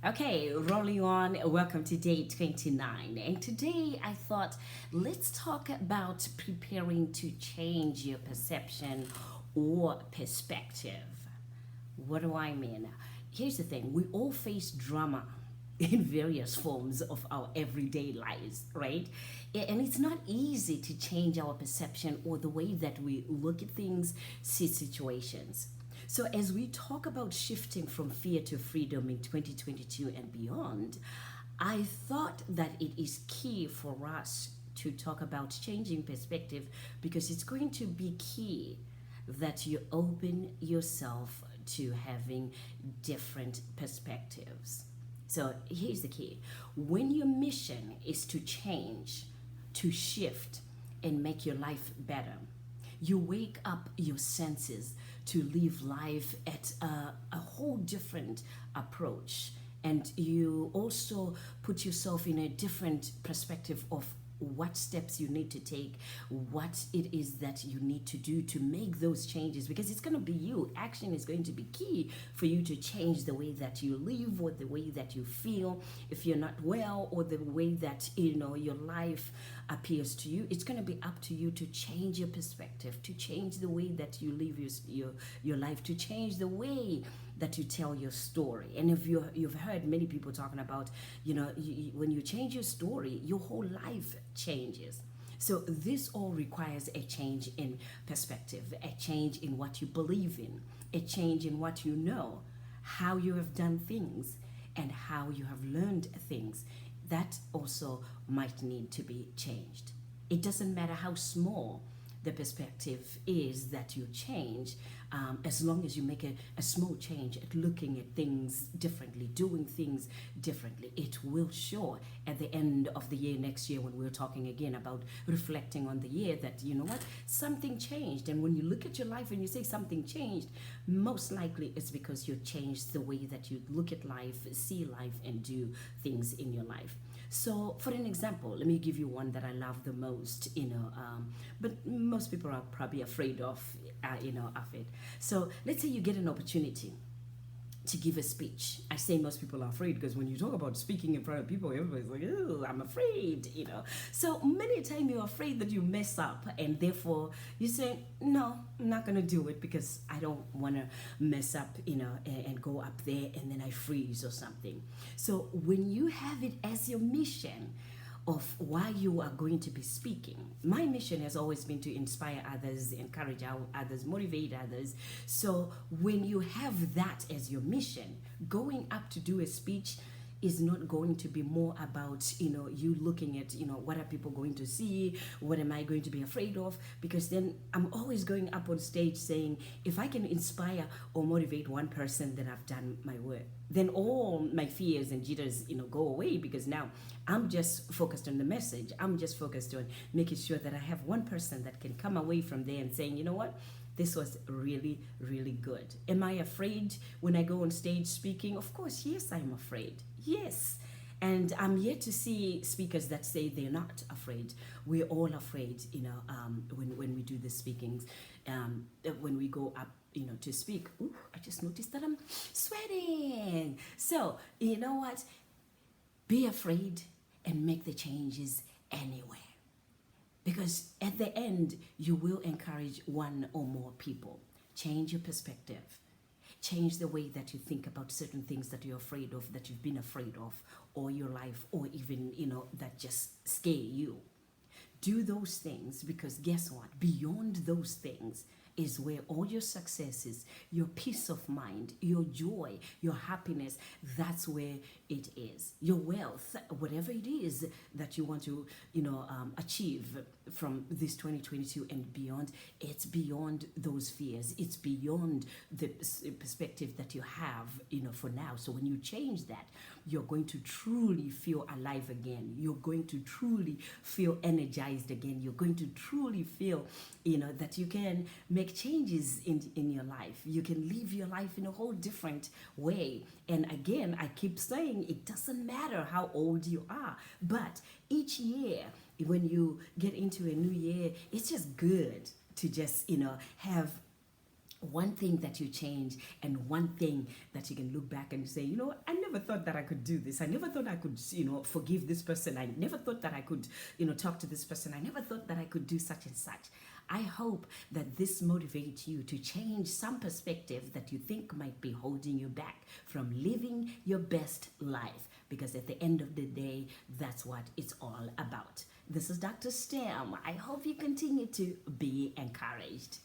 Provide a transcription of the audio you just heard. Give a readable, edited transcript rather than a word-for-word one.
Okay, rolling on. Welcome to day 29. And today I thought let's talk about preparing to change your perception or perspective. What do I mean? Here's the thing, we all face drama in various forms of our everyday lives, right? And it's not easy to change our perception or the way that we look at things, see situations. So, as we talk about shifting from fear to freedom in 2022 and beyond, I thought that it is key for us to talk about changing perspective because it's going to be key that you open yourself to having different perspectives. So here's the key, when your mission is to change, to shift, and make your life better, you wake up your senses to live life at a whole different approach. And you also put yourself in a different perspective of what steps you need to take, what it is that you need to do to make those changes, because it's going to be you. Action is going to be key for you to change the way that you live or the way that you feel if you're not well, or the way that your life appears to you. It's going to be up to you to change your perspective, to change the way that you live your life, to change the way that you tell your story. And if you've heard many people talking about, when you change your story, your whole life changes. So this all requires a change in perspective, a change in what you believe in, a change in what you know, how you have done things, and how you have learned things. That also might need to be changed. It doesn't matter how small the perspective is that you change, as long as you make a small change at looking at things differently, doing things differently, it will show at the end of the year next year when we're talking again about reflecting on the year that, you know what, something changed. And when you look at your life and you say something changed, most likely it's because you changed the way that you look at life, see life, and do things in your life. So, for an example, let me give you one that I love the most, but most people are probably afraid of it. So, let's say you get an opportunity to give a speech. I say most people are afraid because when you talk about speaking in front of people, everybody's like, oh, I'm afraid. So many times you're afraid that you mess up, and therefore you say, no, I'm not going to do it because I don't want to mess up, and go up there and then I freeze or something. So when you have it as your mission, of why you are going to be speaking. My mission has always been to inspire others, encourage others, motivate others. So when you have that as your mission, going up to do a speech is not going to be more about you looking at what are people going to see, what am I going to be afraid of, because then I'm always going up on stage saying, if I can inspire or motivate one person, then I've done my work. Then all my fears and jitters go away, because now I'm just focused on the message. I'm just focused on making sure that I have one person that can come away from there and saying, you know what, this was really, really good. Am I afraid when I go on stage speaking? Of course, yes, I'm afraid. Yes. And I'm yet to see speakers that say they're not afraid. We're all afraid, when we do the speakings, when we go up, to speak. Ooh, I just noticed that I'm sweating. So, you know what? Be afraid and make the changes anyway. Because at the end, you will encourage one or more people. Change your perspective. Change the way that you think about certain things that you're afraid of, that you've been afraid of, or your life, or even, that just scare you. Do those things, because guess what? Beyond those things is where all your successes, your peace of mind, your joy, your happiness, that's where it is. Your wealth, whatever it is that you want to, achieve from this 2022 and beyond, it's beyond those fears. It's beyond the perspective that you have, for now. So when you change that, you're going to truly feel alive again. You're going to truly feel energized again. You're going to truly feel, that you can make changes in your life. You can live your life in a whole different way. And again, I keep saying it doesn't matter how old you are, but each year, when you get into a new year, it's just good to just, have one thing that you change, and one thing that you can look back and say, you know, I never thought that I could do this. I never thought I could, you know, forgive this person. I never thought that I could, you know, talk to this person. I never thought that I could do such and such. I hope that this motivates you to change some perspective that you think might be holding you back from living your best life, because at the end of the day, that's what it's all about. This is Dr. Stem. I hope you continue to be encouraged.